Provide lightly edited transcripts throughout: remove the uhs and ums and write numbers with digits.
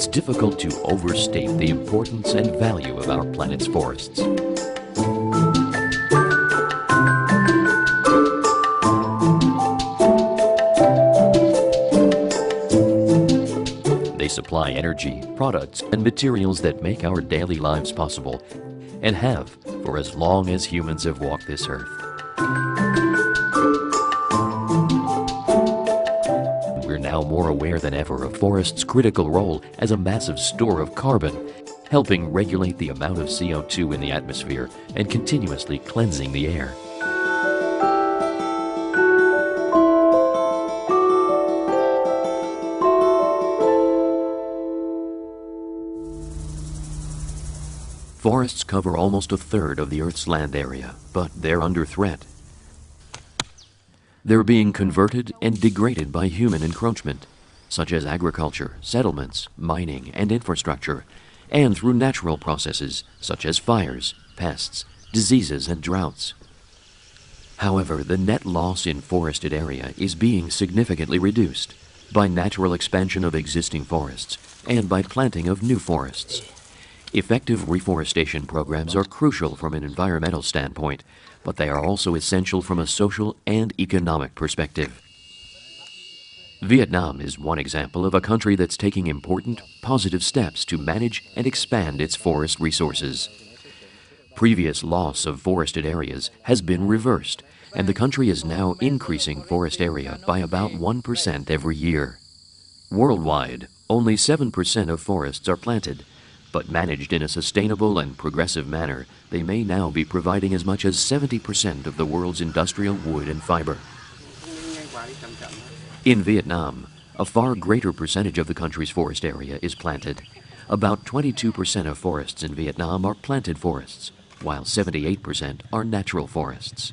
it's difficult to overstate the importance and value of our planet's forests. They supply energy, products, and materials that make our daily lives possible, and have for as long as humans have walked this earth. We're now more aware than ever of forests' critical role as a massive store of carbon, helping regulate the amount of CO2 in the atmosphere and continuously cleansing the air. Forests cover almost a third of the Earth's land area, but they're under threat. They're being converted and degraded by human encroachment, such as agriculture, settlements, mining, and infrastructure, and through natural processes such as fires, pests, diseases, and droughts. However, the net loss in forested area is being significantly reduced by natural expansion of existing forests and by planting of new forests. Effective reforestation programs are crucial from an environmental standpoint, but they are also essential from a social and economic perspective. Vietnam is one example of a country that's taking important, positive steps to manage and expand its forest resources. Previous loss of forested areas has been reversed, and the country is now increasing forest area by about 1% every year. Worldwide, only 7% of forests are planted, but managed in a sustainable and progressive manner, they may now be providing as much as 70% of the world's industrial wood and fiber. In Vietnam, a far greater percentage of the country's forest area is planted. About 22% of forests in Vietnam are planted forests, while 78% are natural forests.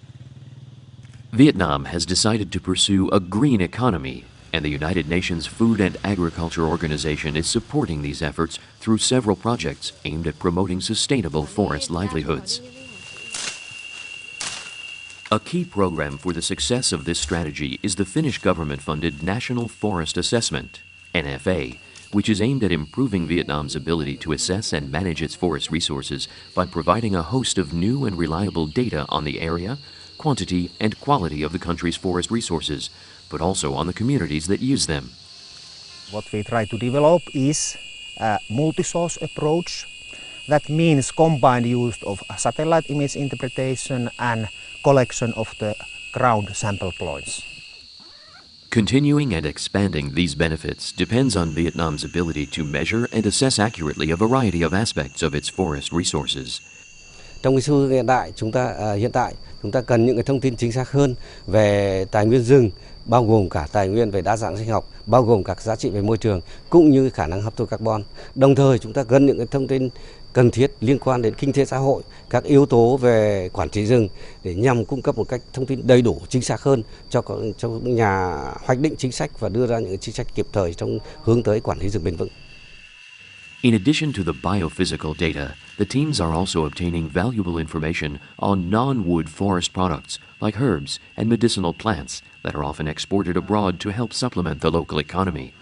Vietnam has decided to pursue a green economy, and the United Nations Food and Agriculture Organization is supporting these efforts through several projects aimed at promoting sustainable forest livelihoods. A key program for the success of this strategy is the Finnish government-funded National Forest Assessment, NFA, which is aimed at improving Vietnam's ability to assess and manage its forest resources by providing a host of new and reliable data on the area, quantity, and quality of the country's forest resources, but also on the communities that use them. What we try to develop is a multi-source approach. That means combined use of satellite image interpretation and collection of the ground sample points. Continuing and expanding these benefits depends on Vietnam's ability to measure and assess accurately a variety of aspects of its forest resources. Trong cái xu hướng hiện tại chúng ta cần những cái thông tin chính xác hơn về tài nguyên rừng, bao gồm cả tài nguyên về đa dạng sinh học, bao gồm các giá trị về môi trường cũng như khả năng hấp thụ carbon. Đồng thời chúng ta cần những cái thông tin cần thiết liên quan đến kinh tế xã hội, các yếu tố về quản trị rừng để nhằm cung cấp một cách thông tin đầy đủ, chính xác hơn cho nhà hoạch định chính sách và đưa ra những chính sách kịp thời trong hướng tới quản lý rừng bền vững. In addition to the biophysical data, the teams are also obtaining valuable information on non-wood forest products like herbs and medicinal plants that are often exported abroad to help supplement the local economy.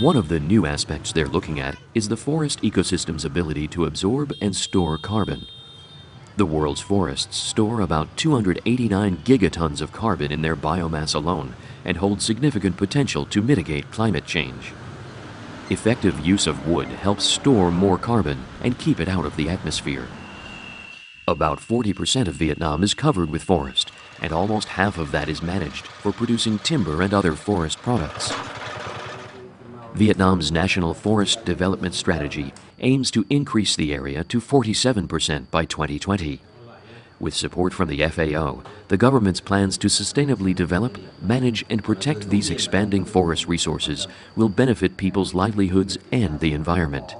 One of the new aspects they're looking at is the forest ecosystem's ability to absorb and store carbon. The world's forests store about 289 gigatons of carbon in their biomass alone and hold significant potential to mitigate climate change. Effective use of wood helps store more carbon and keep it out of the atmosphere. About 40% of Vietnam is covered with forest, and almost half of that is managed for producing timber and other forest products. Vietnam's National Forest Development Strategy aims to increase the area to 47% by 2020. With support from the FAO, the government's plans to sustainably develop, manage, and protect these expanding forest resources will benefit people's livelihoods and the environment.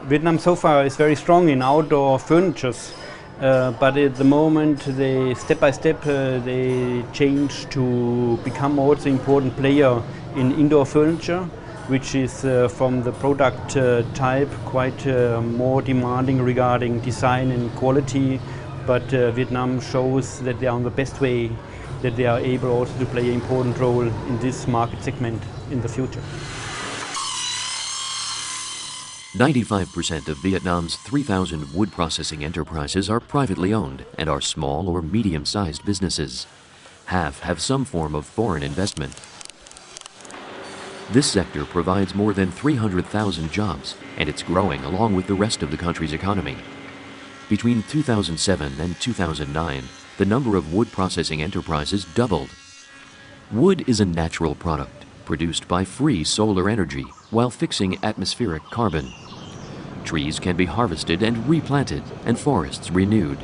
Vietnam so far is very strong in outdoor furniture, but at the moment, step by step, they change to become also an important player in indoor furniture, which is from the product type quite more demanding regarding design and quality. But Vietnam shows that they are on the best way, that they are able also to play an important role in this market segment in the future. 95% of Vietnam's 3,000 wood processing enterprises are privately owned and are small or medium-sized businesses. Half have some form of foreign investment. This sector provides more than 300,000 jobs, and it's growing along with the rest of the country's economy. Between 2007 and 2009, the number of wood processing enterprises doubled. Wood is a natural product produced by free solar energy while fixing atmospheric carbon. Trees can be harvested and replanted, and forests renewed.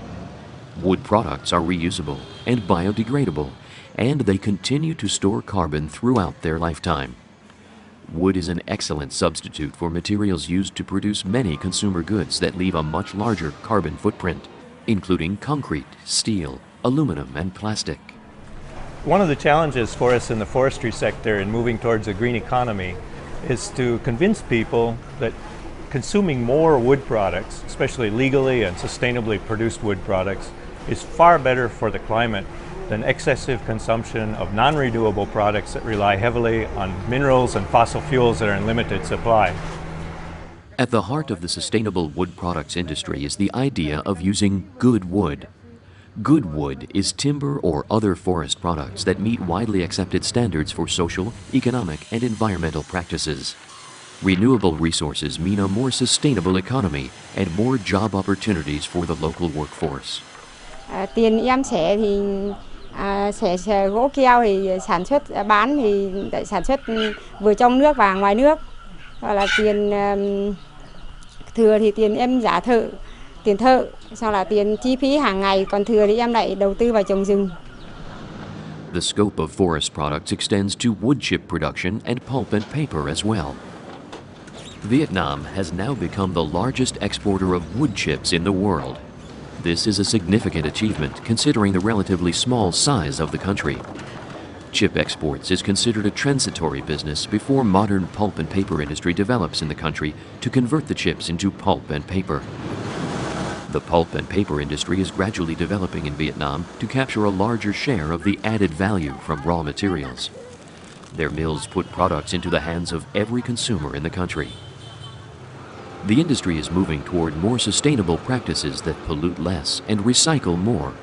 Wood products are reusable and biodegradable, and they continue to store carbon throughout their lifetime. Wood is an excellent substitute for materials used to produce many consumer goods that leave a much larger carbon footprint, including concrete, steel, aluminum, and plastic. One of the challenges for us in the forestry sector in moving towards a green economy is to convince people that consuming more wood products, especially legally and sustainably produced wood products, is far better for the climate than excessive consumption of non-renewable products that rely heavily on minerals and fossil fuels that are in limited supply. At the heart of the sustainable wood products industry is the idea of using good wood. Good wood is timber or other forest products that meet widely accepted standards for social, economic, and environmental practices. Renewable resources mean a more sustainable economy and more job opportunities for the local workforce. Tiền em sẽ thì sẽ gỗ keo thì sản xuất bán thì sản xuất vừa trong nước và ngoài nước. Hoặc là tiền thừa thì tiền em trả thợ, tiền thợ, sau là tiền chi phí hàng ngày, còn thừa thì em lại đầu tư vào trồng rừng. The scope of forest products extends to wood chip production and pulp and paper as well. Vietnam has now become the largest exporter of wood chips in the world. This is a significant achievement considering the relatively small size of the country. Chip exports is considered a transitory business before modern pulp and paper industry develops in the country to convert the chips into pulp and paper. The pulp and paper industry is gradually developing in Vietnam to capture a larger share of the added value from raw materials. Their mills put products into the hands of every consumer in the country. The industry is moving toward more sustainable practices that pollute less and recycle more.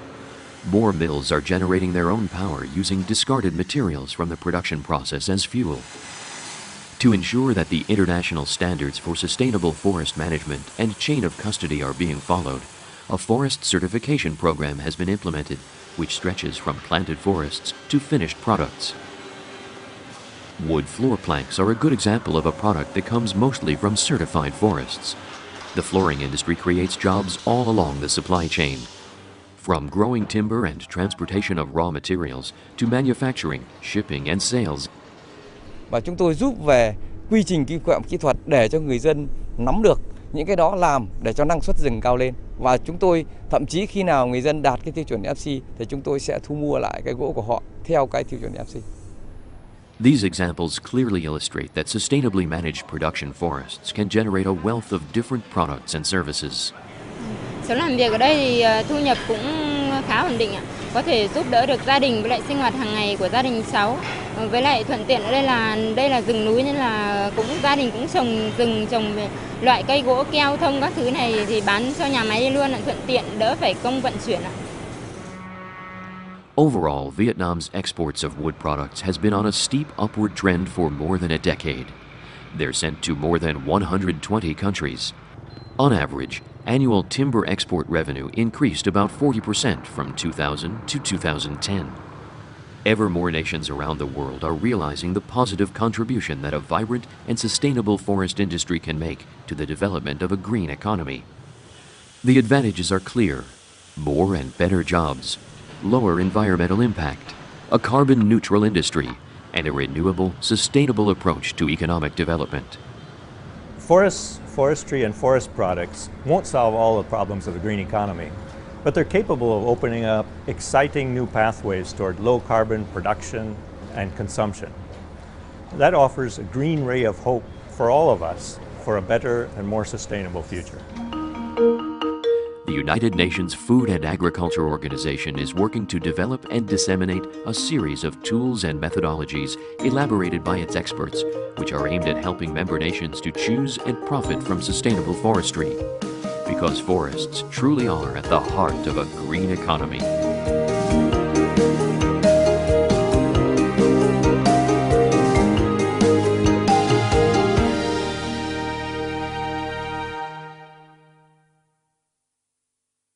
More mills are generating their own power using discarded materials from the production process as fuel. To ensure that the international standards for sustainable forest management and chain of custody are being followed, a forest certification program has been implemented, which stretches from planted forests to finished products. Wood floor planks are a good example of a product that comes mostly from certified forests. The flooring industry creates jobs all along the supply chain, from growing timber and transportation of raw materials to manufacturing, shipping and sales. Và chúng tôi giúp về quy trình kỹ thuật để cho người dân nắm được những cái đó, làm để cho năng suất rừng cao lên. Và chúng tôi thậm chí khi nào người dân đạt cái tiêu chuẩn FSC thì chúng tôi sẽ thu mua lại cái gỗ của họ theo cái tiêu chuẩn FSC. These examples clearly illustrate that sustainably managed production forests can generate a wealth of different products and services. Sống làm việc ở đây thì thu nhập cũng khá ổn định ạ. Có thể giúp đỡ được gia đình với lại sinh hoạt hàng ngày của gia đình cháu. Với lại thuận tiện ở đây là rừng núi nên là gia đình cũng trồng rừng, trồng loại cây gỗ keo thông các thứ này thì bán cho nhà máy đi luôn ạ, thuận tiện đỡ phải công vận chuyển ạ. Overall, Vietnam's exports of wood products has been on a steep upward trend for more than a decade. They're sent to more than 120 countries. On average, annual timber export revenue increased about 40% from 2000 to 2010. Ever more nations around the world are realizing the positive contribution that a vibrant and sustainable forest industry can make to the development of a green economy. The advantages are clear: more and better jobs, lower environmental impact, a carbon-neutral industry, and a renewable, sustainable approach to economic development. Forestry and forest products won't solve all the problems of the green economy, but they're capable of opening up exciting new pathways toward low-carbon production and consumption. That offers a green ray of hope for all of us for a better and more sustainable future. The United Nations Food and Agriculture Organization is working to develop and disseminate a series of tools and methodologies elaborated by its experts, which are aimed at helping member nations to choose and profit from sustainable forestry. Because forests truly are at the heart of a green economy.